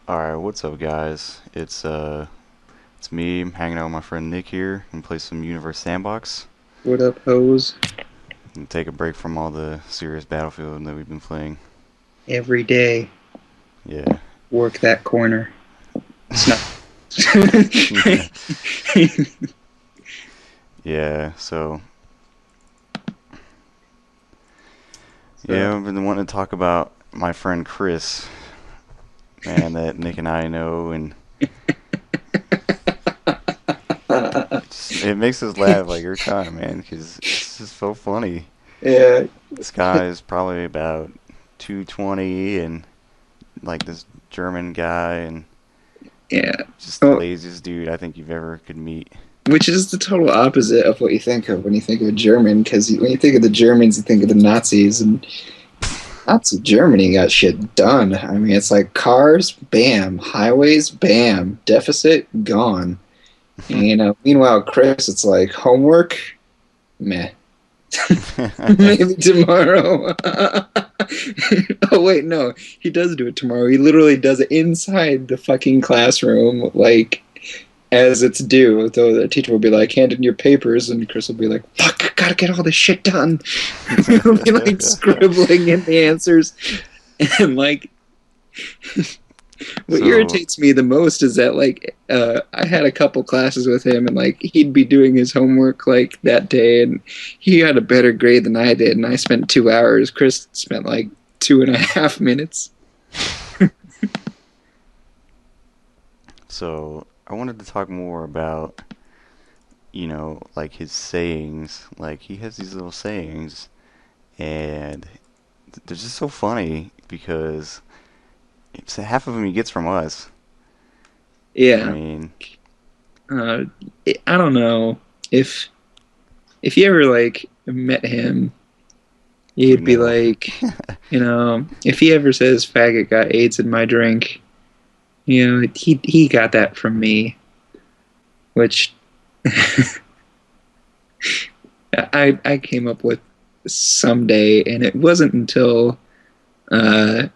Alright, what's up guys? It's me hanging out with my friend Nick here and play some Universe Sandbox What up, hoes? and take a break from all the serious Battlefield that we've been playing. Every day, Yeah. work that corner. It's not. Yeah, so So, yeah, I've been wanting to talk about my friend Chris, man, that Nick and I know, and it makes us laugh like every time, man, because it's just so funny. yeah, This guy is probably about 220 and like this German guy and yeah. just the Oh, laziest dude I think you've ever could meet. which is the total opposite of what you think of when you think of German, because when you think of the Germans, you think of the Nazis, and Nazi Germany got shit done. I mean, it's like cars, bam, highways, bam, deficit, gone. And, meanwhile, Chris, it's like homework, meh. Maybe tomorrow. Oh wait, no. He does do it tomorrow. He literally does it inside the fucking classroom, like as it's due. Though the teacher will be like, "Hand in your papers," and Chris will be like, "Fuck, gotta get all this shit done." He'll be like scribbling in the answers, and like what So, irritates me the most is that I had a couple classes with him, and like he'd be doing his homework like that day, and he had a better grade than I did, and I spent 2 hours. Chris spent like 2.5 minutes. so I wanted to talk more about, like his sayings. Like he has these little sayings, and they're just so funny because half of them he gets from us. I Yeah. mean, uh, I don't know if if you ever like met him, we you'd be know. like, if he ever says "faggot got AIDS in my drink," he got that from me, which I came up with someday, and it wasn't until it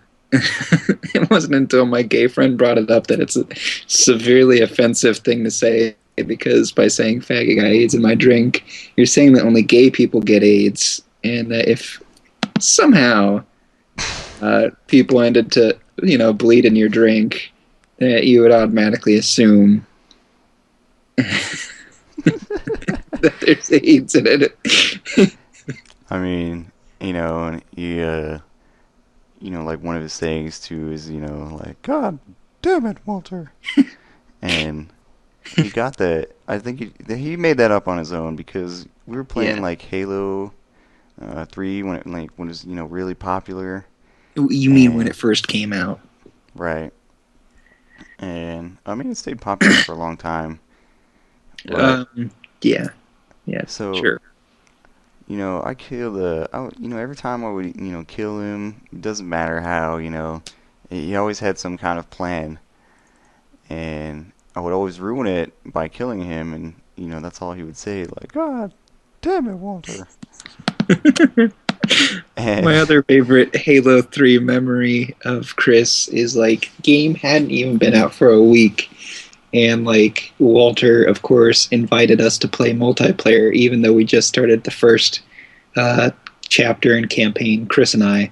wasn't until my gay friend brought it up that it's a severely offensive thing to say, because by saying "faggot got AIDS in my drink," you're saying that only gay people get AIDS, and that if somehow people ended to bleed in your drink, that you would automatically assume that there's AIDS in it. I mean, and like one of his sayings too is, like, God damn it, Walter. And he got that. I think he made that up on his own because we were playing Yeah. like Halo 3 when it was really popular, You mean when and it first came out? right, and I mean it stayed popular for a long time, but Um, yeah, yeah, so sure. I killed every time I would kill him, it doesn't matter how, he always had some kind of plan, and I would always ruin it by killing him, and that's all he would say, like, God damn it, Walter. And My other favorite Halo 3 memory of Chris is like game hadn't even been out for a week, and like Walter of course invited us to play multiplayer even though we just started the first uh, chapter and campaign, Chris and I,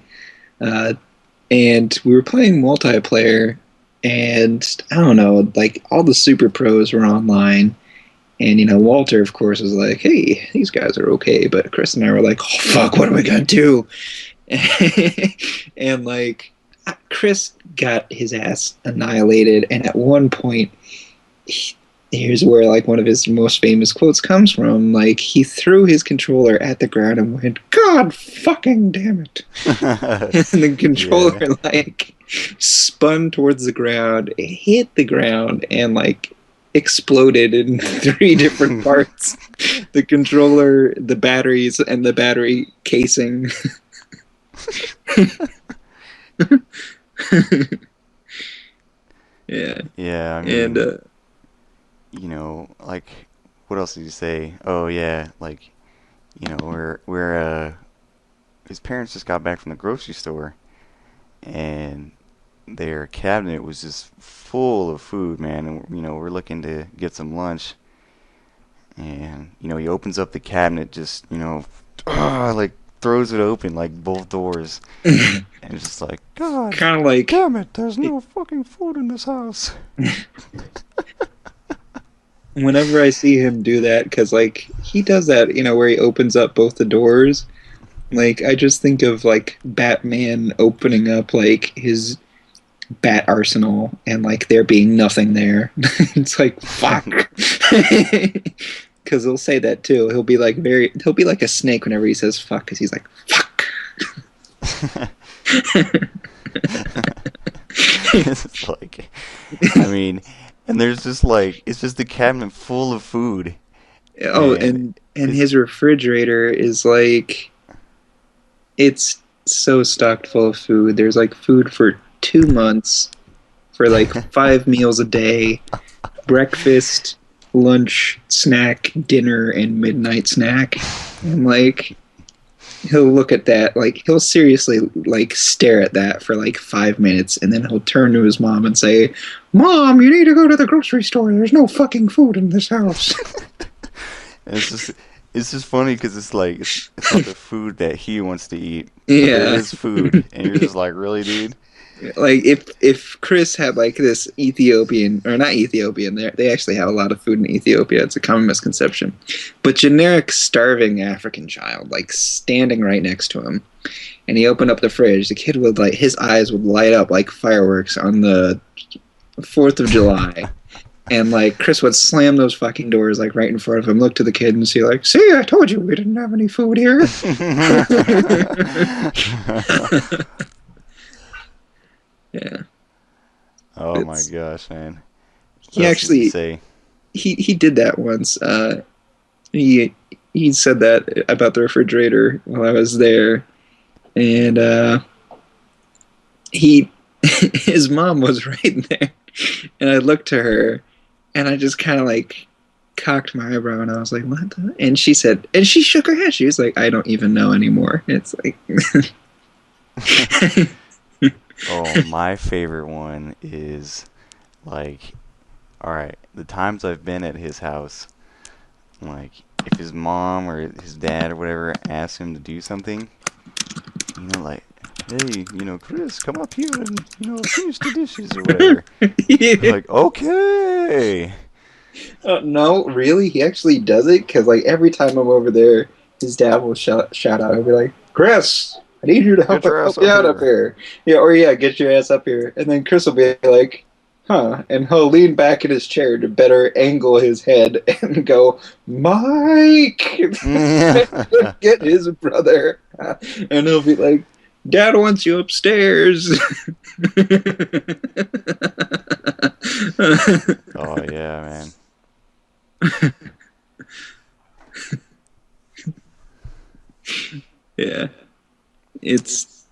uh, and we were playing multiplayer, and I don't know, like all the super pros were online. And Walter, of course, was like, "Hey, these guys are okay," but Chris and I were like, "Oh fuck, what are we gonna do?" And like Chris got his ass annihilated, and at one point, he, here's where like one of his most famous quotes comes from. Like he threw his controller at the ground and went, "God fucking damn it!" And the controller yeah. like spun towards the ground, hit the ground, and like exploded in three different parts: the controller, the batteries, and the battery casing. Yeah. Yeah, I And mean, like, what else did you say? Oh yeah, like, we're his parents just got back from the grocery store, and their cabinet was just full of food, man. And we're looking to get some lunch, and he opens up the cabinet, just like throws it open like both doors, and it's just like, God Kind of like damn it, there's no fucking food in this house. whenever I see him do that, because like he does that, where he opens up both the doors. Like I just think of like Batman opening up like his bat arsenal and like there being nothing there. It's like fuck. Because he'll say that too. He'll be like a snake whenever he says fuck, because he's like fuck. It's like, I mean, and there's just like it's just a cabinet full of food, Oh, and and it's his refrigerator is like it's so stocked full of food. There's like food for 2 months for like 5 meals a day, breakfast, lunch, snack, dinner, and midnight snack. And like he'll look at that, like he'll seriously like stare at that for like 5 minutes, and then he'll turn to his mom and say, "Mom, you need to go to the grocery store. There's no fucking food in this house." and it's just funny because it's like it's not the food that he wants to eat, but there Yeah. is food, and you're just like, really, dude? Like if Chris had like this Ethiopian, or not Ethiopian, they actually have a lot of food in Ethiopia. It's a common misconception, but generic starving African child like standing right next to him, and he opened up the fridge. The kid would like his eyes would light up like fireworks on the 4th of July, and like Chris would slam those fucking doors like right in front of him, look to the kid and see like, "See, I told you we didn't have any food here." Yeah. Oh my It's gosh, man! What he else did he actually say? he did that once. He he said that about the refrigerator while I was there, and he his mom was right there, and I looked to her, and I just kind of like cocked my eyebrow, and I was like, "What?" And she said, and she shook her head. She was like, "I don't even know anymore." It's like, Oh, my favorite one is like, all right, the times I've been at his house, like if his mom or his dad or whatever asks him to do something, like, hey, Chris, come up here and finish the dishes or whatever. You're yeah. like, okay. No, really, he actually does it because like every time I'm over there, his dad will shout out. He'll be like, "Chris, I need you to Get your ass help me up out up here. here." Yeah, or yeah, get your ass up here. And then Chris will be like, "Huh," and he'll lean back in his chair to better angle his head and go, "Mike," get his brother, and he'll be like, "Dad wants you upstairs." Oh yeah, man. Yeah, it's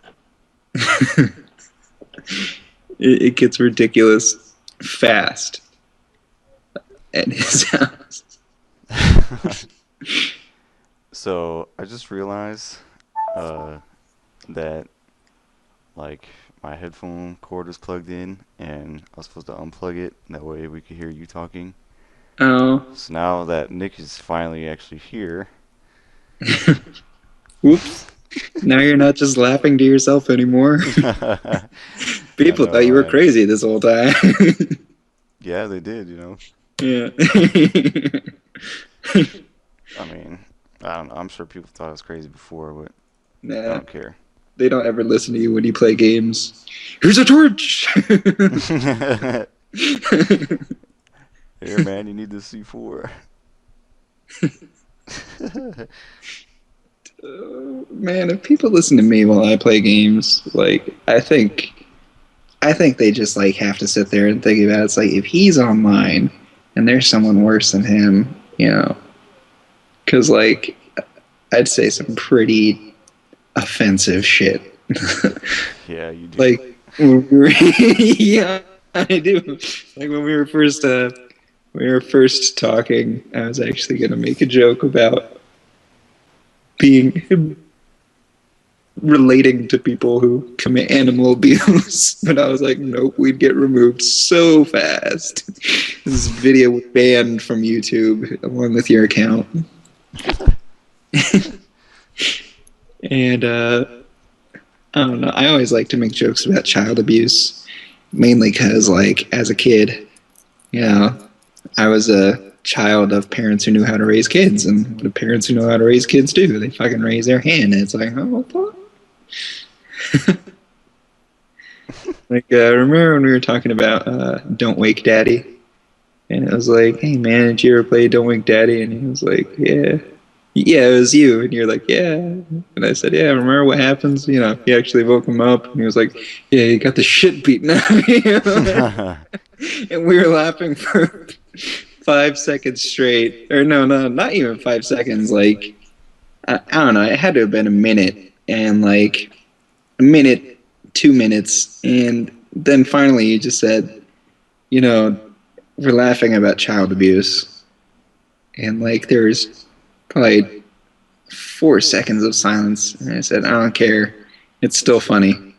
it gets ridiculous fast at his house. So I just realized uh, that like my headphone cord is plugged in, and I was supposed to unplug it. That way we could hear you talking. Oh, So now that Nick is finally actually here, whoops! Now you're not just laughing to yourself anymore. I People thought know, you were right? crazy this whole time. Yeah, they did. Yeah. I mean, I don't know. I'm sure people thought I was crazy before, but I Nah, don't care. they don't ever listen to you when you play games. Here's a torch. Here, man, you need the C4. Man, if people listen to me while I play games, like I think they just like have to sit there and think about it. It's like if he's online and there's someone worse than him, because like I'd say some pretty offensive shit. Yeah, you do. Like yeah, I do. Like when we were first talking, I was actually gonna make a joke about being relating to people who commit animal abuse. But I was like, nope, we'd get removed so fast. This video was banned from YouTube along with your account. And I don't know. I always like to make jokes about child abuse, mainly because, like, as a kid, you know, I was a child of parents who knew how to raise kids, and what do parents who know how to raise kids do? They fucking raise their hand, and it's like, oh, fuck. Like, remember when we were talking about "Don't Wake Daddy," and it was like, "Hey man, did you ever play Don't Wake Daddy?" And he was like, "Yeah." Yeah, it was you. And you're like, yeah. And I said, yeah, remember what happens? You know, he actually woke him up. And he was like, yeah, he got the shit beaten out of you. And we were laughing for 5 seconds straight. Or no, no, not even 5 seconds. Like, I don't know. It had to have been a minute. And like, a minute, 2 minutes. And then finally you just said, you know, we're laughing about child abuse. And like, there's probably 4 seconds of silence. And I said, I don't care. It's still funny.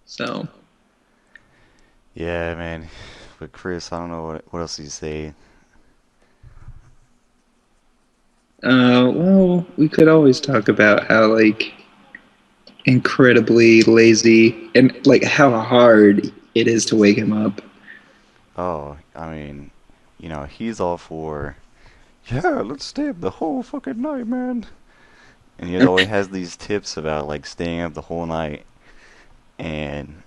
So, Yeah, man. But Chris, I don't know what else you say. well, we could always talk about how, like, incredibly lazy and, like, how hard it is to wake him up. Oh, I mean, he's all for, yeah, let's stay up the whole fucking night, man. And he always has these tips about like staying up the whole night. And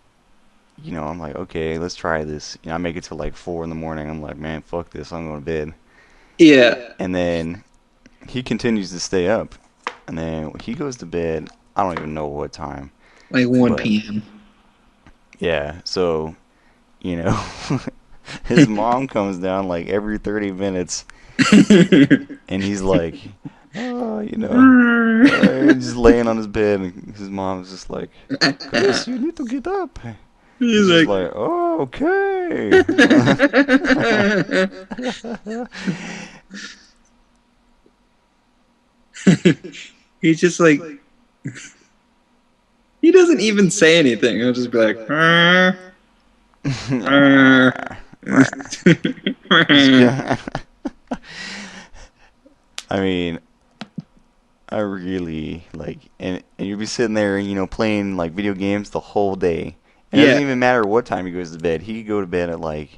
I'm like, okay, let's try this. I make it to like 4 in the morning. I'm like, man, fuck this. I'm going to bed. Yeah, And then he continues to stay up. And then he goes to bed. I don't even know what time. like But 1 p.m. yeah, so, you know, his mom comes down like every 30 minutes and he's like, oh, just laying on his bed. And his mom's just like, Chris, you need to get up. He's He's just like, like, oh, okay. he's just like, he doesn't even say anything. He'll just be like, I mean, I really like, and you'd be sitting there, playing like video games the whole day. And it doesn't yeah. even matter what time he goes to bed. He could go to bed at like,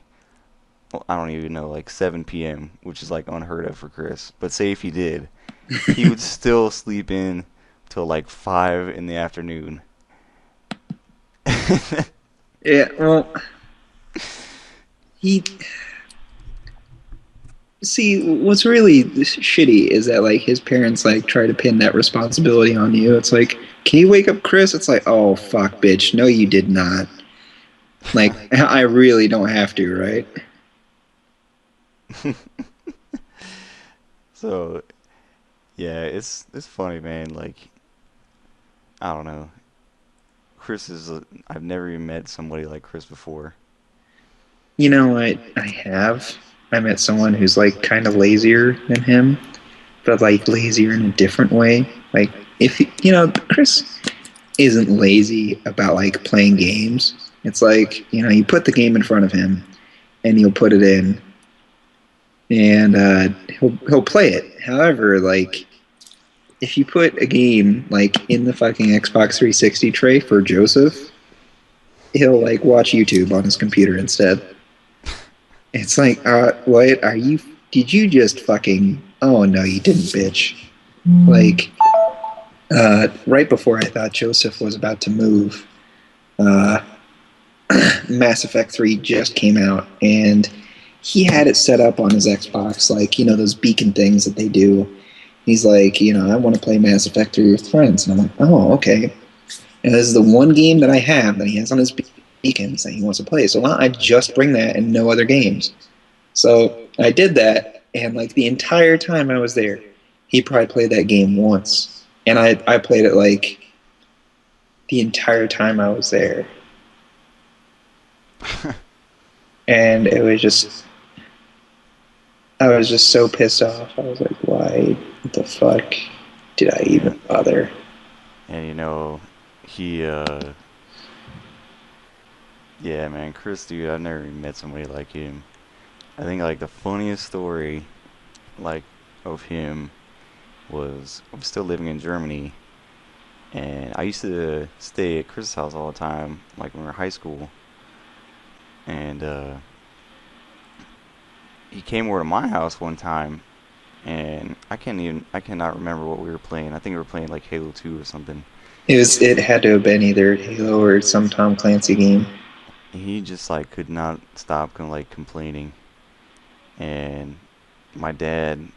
well, I don't even know, like 7 p.m., which is like unheard of for Chris. But say if he did, he would still sleep in till like 5 in the afternoon. Yeah, well, he see what's really shitty is that like his parents like try to pin that responsibility on you. It's like, can you wake up Chris? It's like, oh fuck, bitch, no, you did not. Like, I really don't have to, right? So yeah, it's funny, man. Like I don't know. Chris is. I've never even met somebody like Chris before. You know, I have. I met someone who's like kind of lazier than him, but like lazier in a different way. Like, if Chris isn't lazy about like playing games. It's like, you put the game in front of him and he'll put it in and he'll play it. However, like, if you put a game like in the fucking Xbox 360 tray for Joseph, he'll like watch YouTube on his computer instead. It's like, what are you? Did you just fucking? Oh no, you didn't, bitch. Like, right before I thought Joseph was about to move, uh, Mass Effect 3 just came out, and he had it set up on his Xbox, like, those beacon things that they do. He's like, I want to play Mass Effect 3 with friends. And I'm like, oh, okay. And this is the one game that I have that he has on his beacons that he wants to play. So why don't I just bring that and no other games? So I did that, and like the entire time I was there, he probably played that game once. And I played it like the entire time I was there. And it was just I was just so pissed off. I was like, why the fuck did I even And bother? and he yeah, man, Chris, dude, I've never even met somebody like him. I think like the funniest story like of him was I'm still living in Germany, and I used to stay at Chris's house all the time, like when we were in high school, and he came over to my house one time, and I cannot remember what we were playing. I think we were playing like Halo 2 or something. It had to have been either Halo or some Tom Clancy game. He just like could not stop like complaining, and my dad,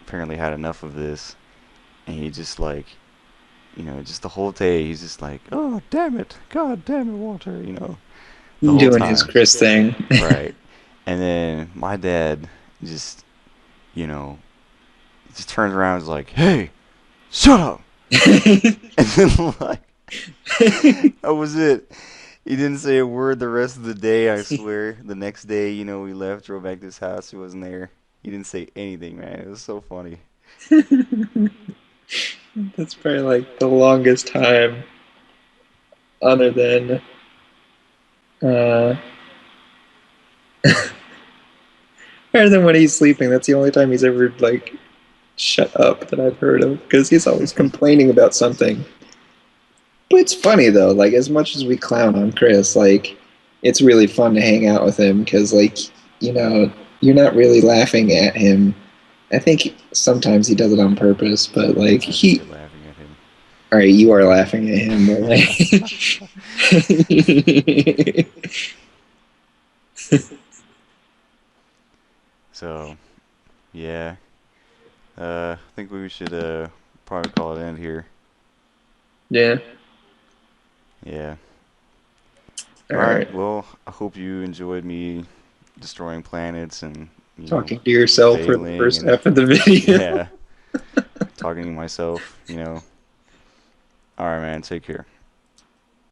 apparently had enough of this, and he just like, just the whole day he's just like, oh damn it, God damn it, Walter, the whole Doing his time, Chris thing. right? And then my dad just, you know, just turns around and is like, hey, shut up, and then like that was it. He didn't say a word the rest of the day, I swear. The next day, we left, drove back to his house. He wasn't there. He didn't say anything, man. It was so funny. That's probably like the longest time, other than uh, other than when he's sleeping. That's the only time he's ever like shut up that I've heard of because he's always complaining about something. But it's funny though, like as much as we clown on Chris, like it's really fun to hang out with him because like you know you're not really laughing at him. I think sometimes he does it on purpose, but like I think he, you're laughing at him. all right, you are laughing at him, but like, So, yeah. I think we should probably call it end here. yeah, Yeah. all All right. right. Well, I hope you enjoyed me destroying planets and, Talking to yourself for the failing first and half of the video. yeah, talking to myself. All right, man. Take care.